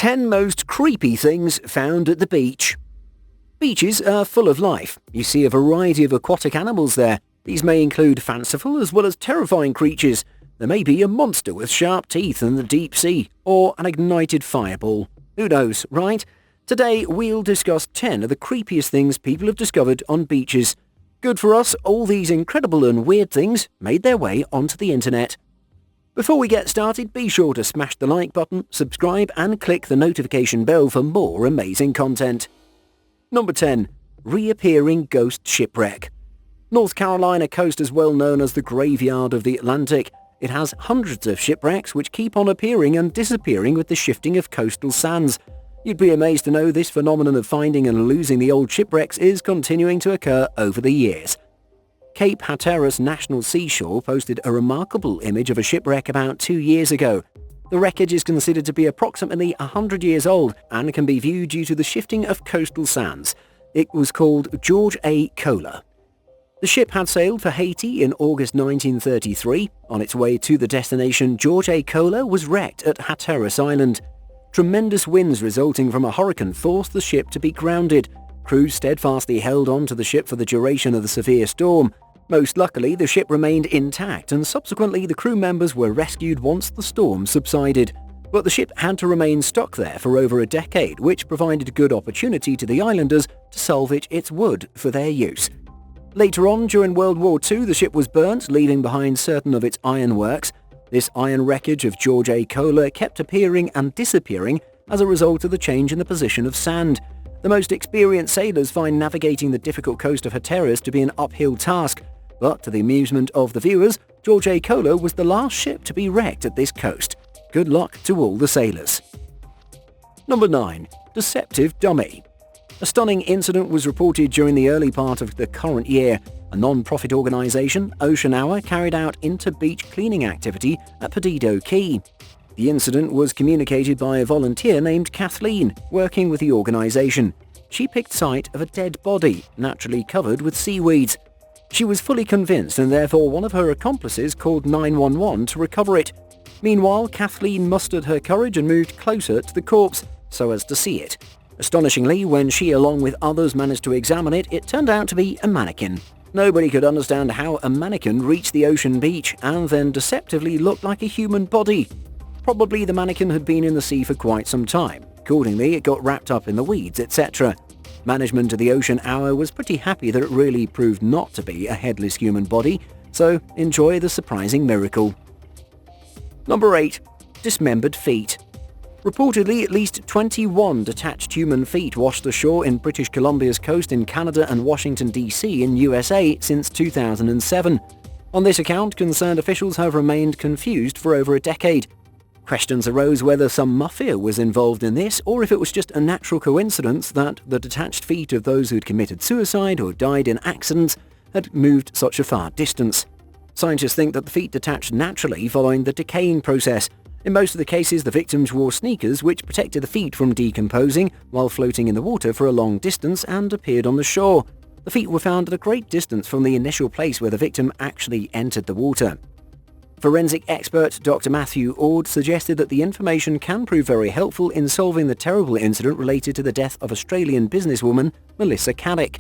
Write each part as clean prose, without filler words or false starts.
10 most creepy things found at the beach. Beaches are full of life. You see a variety of aquatic animals there. These may include fanciful as well as terrifying creatures. There may be a monster with sharp teeth in the deep sea, or an ignited fireball. Who knows, right? Today we'll discuss 10 of the creepiest things people have discovered on beaches. Good for us, all these incredible and weird things made their way onto the internet. Before we get started, be sure to smash the like button, subscribe and click the notification bell for more amazing content. Number 10. Reappearing Ghost Shipwreck. North Carolina coast is well known as the graveyard of the Atlantic. It has hundreds of shipwrecks which keep on appearing and disappearing with the shifting of coastal sands. You'd be amazed to know this phenomenon of finding and losing the old shipwrecks is continuing to occur over the years. Cape Hatteras National Seashore posted a remarkable image of a shipwreck about 2 years ago. The wreckage is considered to be approximately 100 years old and can be viewed due to the shifting of coastal sands. It was called George A. Kohler. The ship had sailed for Haiti in August 1933. On its way to the destination, George A. Kohler was wrecked at Hatteras Island. Tremendous winds resulting from a hurricane forced the ship to be grounded. Crews steadfastly held on to the ship for the duration of the severe storm. Most luckily, the ship remained intact and subsequently the crew members were rescued once the storm subsided. But the ship had to remain stuck there for over a decade, which provided a good opportunity to the islanders to salvage its wood for their use. Later on, during World War II, the ship was burnt, leaving behind certain of its ironworks. This iron wreckage of George A. Kohler kept appearing and disappearing as a result of the change in the position of sand. The most experienced sailors find navigating the difficult coast of Hatteras to be an uphill task. But to the amusement of the viewers, George A. Kohler was the last ship to be wrecked at this coast. Good luck to all the sailors. Number 9. Deceptive Dummy. A stunning incident was reported during the early part of the current year. A non-profit organization, Ocean Hour, carried out inter-beach cleaning activity at Perdido Key. The incident was communicated by a volunteer named Kathleen, working with the organization. She picked sight of a dead body, naturally covered with seaweeds. She was fully convinced and therefore one of her accomplices called 911 to recover it. Meanwhile, Kathleen mustered her courage and moved closer to the corpse so as to see it. Astonishingly, when she along with others managed to examine it, it turned out to be a mannequin. Nobody could understand how a mannequin reached the ocean beach and then deceptively looked like a human body. Probably the mannequin had been in the sea for quite some time. Accordingly, it got wrapped up in the weeds, etc. Management of the Ocean Hour was pretty happy that it really proved not to be a headless human body, so enjoy the surprising miracle. Number 8. Dismembered feet. Reportedly, at least 21 detached human feet washed ashore in British Columbia's coast in Canada and Washington, D.C. in USA since 2007. On this account, concerned officials have remained confused for over a decade. Questions arose whether some mafia was involved in this or if it was just a natural coincidence that the detached feet of those who'd committed suicide or died in accidents had moved such a far distance. Scientists think that the feet detached naturally following the decaying process. In most of the cases, the victims wore sneakers which protected the feet from decomposing while floating in the water for a long distance and appeared on the shore. The feet were found at a great distance from the initial place where the victim actually entered the water. Forensic expert Dr. Matthew Ord suggested that the information can prove very helpful in solving the terrible incident related to the death of Australian businesswoman Melissa Caddick.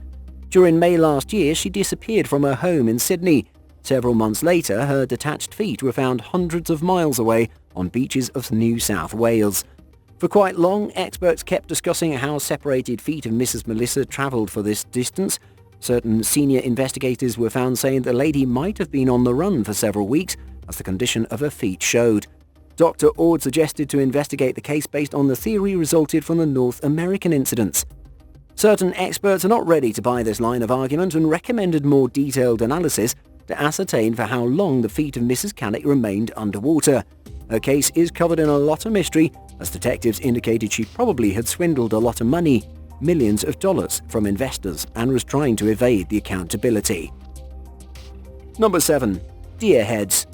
During May last year, she disappeared from her home in Sydney. Several months later, her detached feet were found hundreds of miles away on beaches of New South Wales. For quite long, experts kept discussing how separated feet of Mrs. Melissa travelled for this distance. Certain senior investigators were found saying the lady might have been on the run for several weeks, as the condition of her feet showed. Dr. Ord suggested to investigate the case based on the theory resulted from the North American incidents. Certain experts are not ready to buy this line of argument and recommended more detailed analysis to ascertain for how long the feet of Mrs. Caddick remained underwater. Her case is covered in a lot of mystery, as detectives indicated she probably had swindled a lot of money, millions of dollars, from investors and was trying to evade the accountability. Number 7. Deer heads.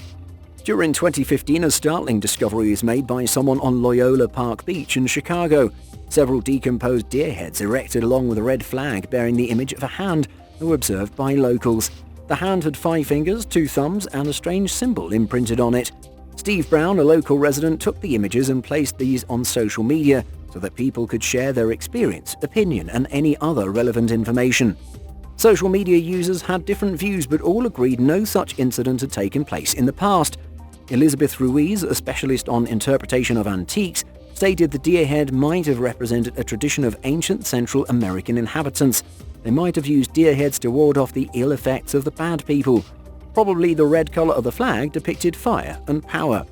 During 2015, a startling discovery was made by someone on Loyola Park Beach in Chicago. Several decomposed deer heads erected along with a red flag bearing the image of a hand were observed by locals. The hand had 5 fingers, 2 thumbs and a strange symbol imprinted on it. Steve Brown, a local resident, took the images and placed these on social media so that people could share their experience, opinion, and any other relevant information. Social media users had different views, but all agreed no such incident had taken place in the past. Elizabeth Ruiz, a specialist on interpretation of antiques, stated the deer head might have represented a tradition of ancient Central American inhabitants. They might have used deer heads to ward off the ill effects of the bad people. Probably the red color of the flag depicted fire and power.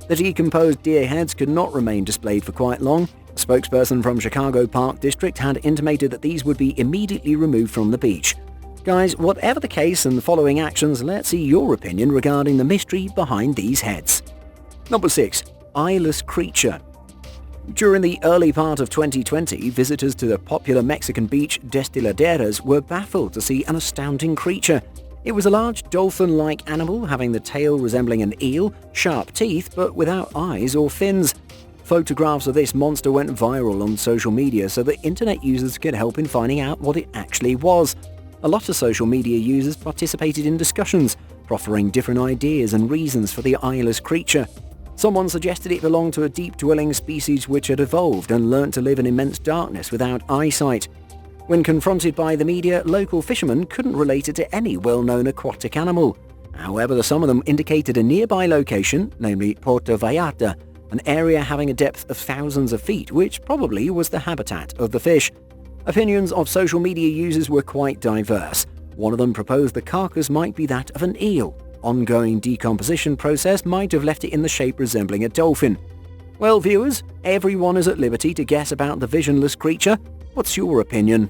The decomposed deer heads could not remain displayed for quite long. A spokesperson from Chicago Park District had intimated that these would be immediately removed from the beach. Guys, whatever the case and the following actions, let's see your opinion regarding the mystery behind these heads. Number 6. Eyeless creature. During the early part of 2020, visitors to the popular Mexican beach Destiladeras were baffled to see an astounding creature. It was a large dolphin-like animal having the tail resembling an eel, sharp teeth, but without eyes or fins. Photographs of this monster went viral on social media so that internet users could help in finding out what it actually was. A lot of social media users participated in discussions, proffering different ideas and reasons for the eyeless creature. Someone suggested it belonged to a deep-dwelling species which had evolved and learnt to live in immense darkness without eyesight. When confronted by the media, local fishermen couldn't relate it to any well-known aquatic animal. However, some of them indicated a nearby location, namely Puerto Vallarta, an area having a depth of thousands of feet, which probably was the habitat of the fish. Opinions of social media users were quite diverse. One of them proposed the carcass might be that of an eel. Ongoing decomposition process might have left it in the shape resembling a dolphin. Well, viewers, everyone is at liberty to guess about the visionless creature. What's your opinion?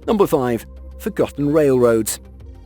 Number 5. Forgotten railroads.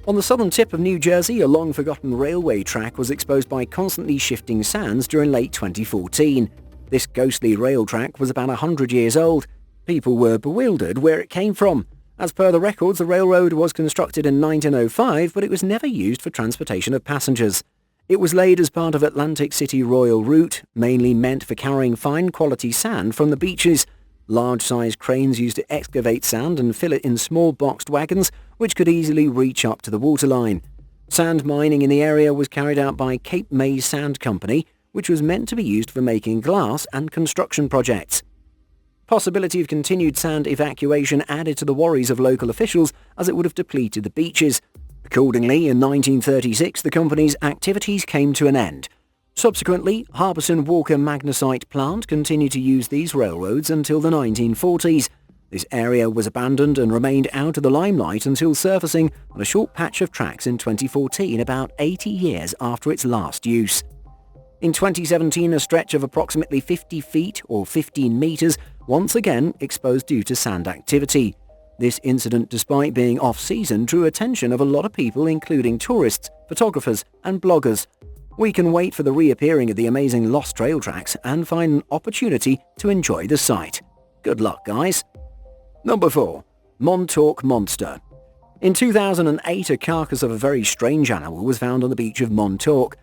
On the southern tip of New Jersey, a long-forgotten railway track was exposed by constantly shifting sands during late 2014. This ghostly rail track was about 100 years old. People were bewildered where it came from. As per the records, the railroad was constructed in 1905, but it was never used for transportation of passengers. It was laid as part of Atlantic City Royal Route, mainly meant for carrying fine-quality sand from the beaches. Large-sized cranes used to excavate sand and fill it in small boxed wagons, which could easily reach up to the waterline. Sand mining in the area was carried out by Cape May Sand Company, which was meant to be used for making glass and construction projects. Possibility of continued sand evacuation added to the worries of local officials as it would have depleted the beaches. Accordingly, in 1936, the company's activities came to an end. Subsequently, Harbison Walker Magnesite plant continued to use these railroads until the 1940s. This area was abandoned and remained out of the limelight until surfacing on a short patch of tracks in 2014, about 80 years after its last use. In 2017, a stretch of approximately 50 feet or 15 meters once again exposed due to sand activity. This incident, despite being off-season, drew attention of a lot of people, including tourists, photographers and bloggers. We can wait for the reappearing of the amazing lost trail tracks and find an opportunity to enjoy the sight. Good luck, guys. Number 4. Montauk Monster. In 2008, a carcass of a very strange animal was found on the beach of Montauk.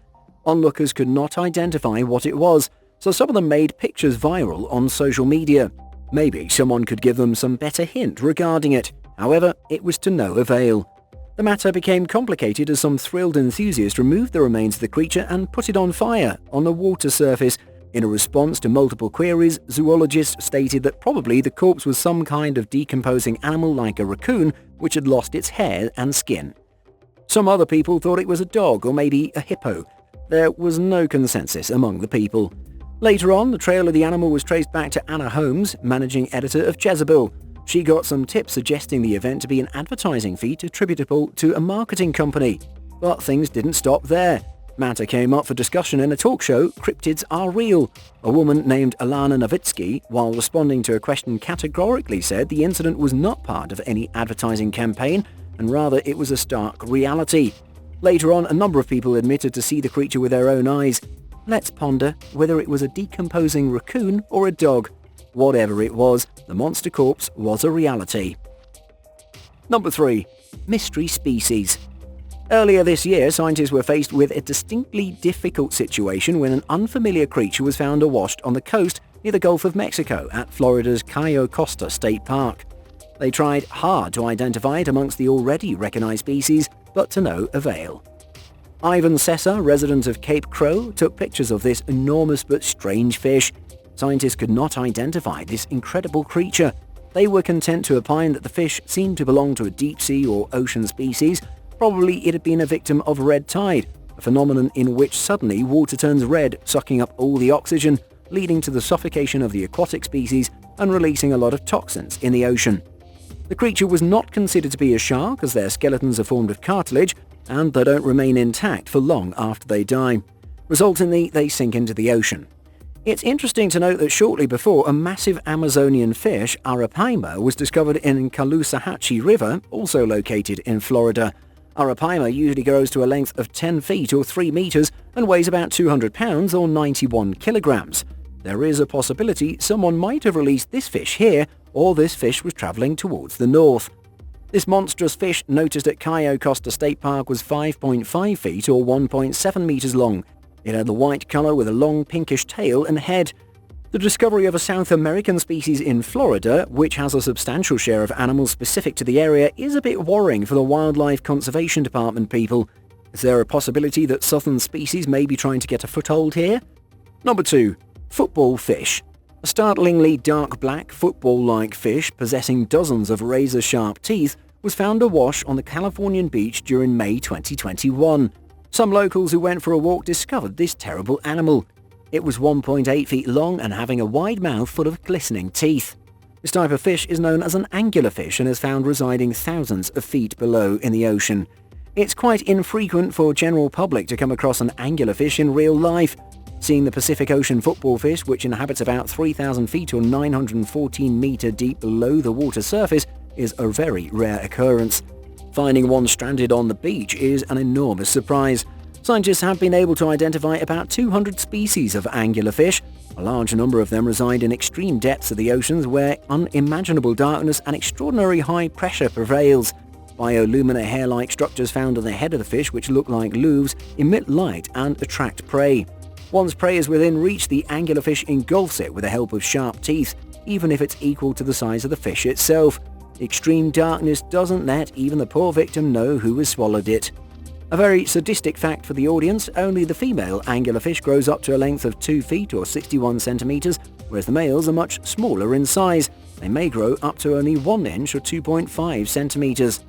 Onlookers could not identify what it was, so some of them made pictures viral on social media. Maybe someone could give them some better hint regarding it. However, it was to no avail. The matter became complicated as some thrilled enthusiasts removed the remains of the creature and put it on fire on the water surface. In a response to multiple queries, zoologists stated that probably the corpse was some kind of decomposing animal like a raccoon which had lost its hair and skin. Some other people thought it was a dog or maybe a hippo. There was no consensus among the people. Later on, the trail of the animal was traced back to Anna Holmes, managing editor of Jezebel. She got some tips suggesting the event to be an advertising feat attributable to a marketing company. But things didn't stop there. Matter came up for discussion in a talk show, Cryptids Are Real. A woman named Alana Novitsky, while responding to a question, categorically said the incident was not part of any advertising campaign, and rather it was a stark reality. Later on, a number of people admitted to see the creature with their own eyes. Let's ponder whether it was a decomposing raccoon or a dog. Whatever it was, the monster corpse was a reality. Number 3. Mystery species. Earlier this year, scientists were faced with a distinctly difficult situation when an unfamiliar creature was found awashed on the coast near the Gulf of Mexico at Florida's Cayo Costa State Park. They tried hard to identify it amongst the already recognized species, but to no avail. Ivan Sessa, resident of Cape Crow, took pictures of this enormous but strange fish. Scientists could not identify this incredible creature. They were content to opine that the fish seemed to belong to a deep-sea or ocean species. Probably it had been a victim of red tide, a phenomenon in which suddenly water turns red, sucking up all the oxygen, leading to the suffocation of the aquatic species and releasing a lot of toxins in the ocean. The creature was not considered to be a shark, as their skeletons are formed of cartilage and they don't remain intact for long after they die. Resultingly, they sink into the ocean. It's interesting to note that shortly before, a massive Amazonian fish, ARAPAIMA, was discovered in Caloosahatchee River, also located in Florida. ARAPAIMA usually grows to a length of 10 feet or 3 meters and weighs about 200 pounds or 91 kilograms. There is a possibility someone might have released this fish here, or this fish was traveling towards the north. This monstrous fish, noticed at Cayo Costa State Park, was 5.5 feet or 1.7 meters long. It had the white color with a long pinkish tail and head. The discovery of a South American species in Florida, which has a substantial share of animals specific to the area, is a bit worrying for the Wildlife Conservation Department people. Is there a possibility that southern species may be trying to get a foothold here? Number 2. Football fish. A startlingly dark black football-like fish possessing dozens of razor-sharp teeth was found awash on the Californian beach during May 2021. Some locals who went for a walk discovered this terrible animal. It was 1.8 feet long and having a wide mouth full of glistening teeth. This type of fish is known as an anglerfish and is found residing thousands of feet below in the ocean. It's quite infrequent for general public to come across an anglerfish in real life. Seeing the Pacific Ocean football fish, which inhabits about 3,000 feet or 914 meter deep below the water surface, is a very rare occurrence. Finding one stranded on the beach is an enormous surprise. Scientists have been able to identify about 200 species of anglerfish. A large number of them reside in extreme depths of the oceans where unimaginable darkness and extraordinary high pressure prevails. Bioluminescent hair-like structures found on the head of the fish, which look like looves, emit light and attract prey. Once prey is within reach, the anglerfish engulfs it with the help of sharp teeth, even if it's equal to the size of the fish itself. Extreme darkness doesn't let even the poor victim know who has swallowed it. A very sadistic fact for the audience, only the female anglerfish grows up to a length of 2 feet or 61 centimeters, whereas the males are much smaller in size. They may grow up to only 1 inch or 2.5 centimeters.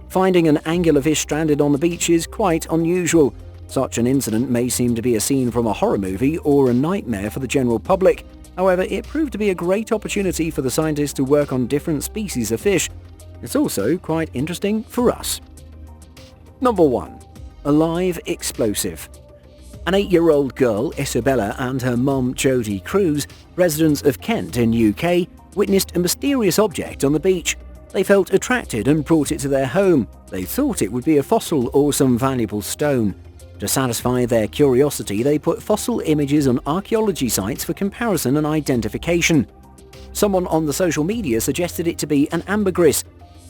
Finding an anglerfish stranded on the beach is quite unusual. Such an incident may seem to be a scene from a horror movie or a nightmare for the general public. However, it proved to be a great opportunity for the scientists to work on different species of fish. It's also quite interesting for us. Number 1. A live explosive. An 8-year-old girl, Isabella, and her mum, Jodie Cruz, residents of Kent in UK, witnessed a mysterious object on the beach. They felt attracted and brought it to their home. They thought it would be a fossil or some valuable stone. To satisfy their curiosity, they put fossil images on archaeology sites for comparison and identification. Someone on the social media suggested it to be an ambergris.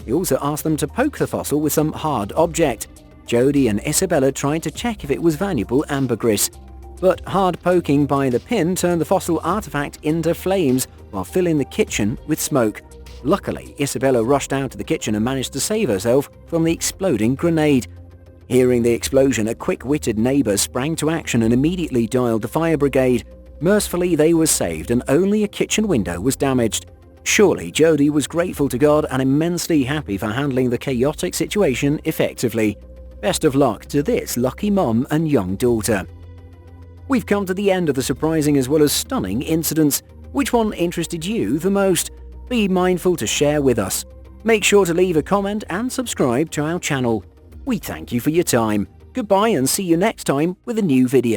He also asked them to poke the fossil with some hard object. Jodie and Isabella tried to check if it was valuable ambergris, but hard poking by the pin turned the fossil artifact into flames while filling the kitchen with smoke. Luckily, Isabella rushed out to the kitchen and managed to save herself from the exploding grenade. Hearing the explosion, a quick-witted neighbour sprang to action and immediately dialed the fire brigade. Mercifully, they were saved and only a kitchen window was damaged. Surely, Jodie was grateful to God and immensely happy for handling the chaotic situation effectively. Best of luck to this lucky mum and young daughter. We've come to the end of the surprising as well as stunning incidents. Which one interested you the most? Be mindful to share with us. Make sure to leave a comment and subscribe to our channel. We thank you for your time. Goodbye and see you next time with a new video.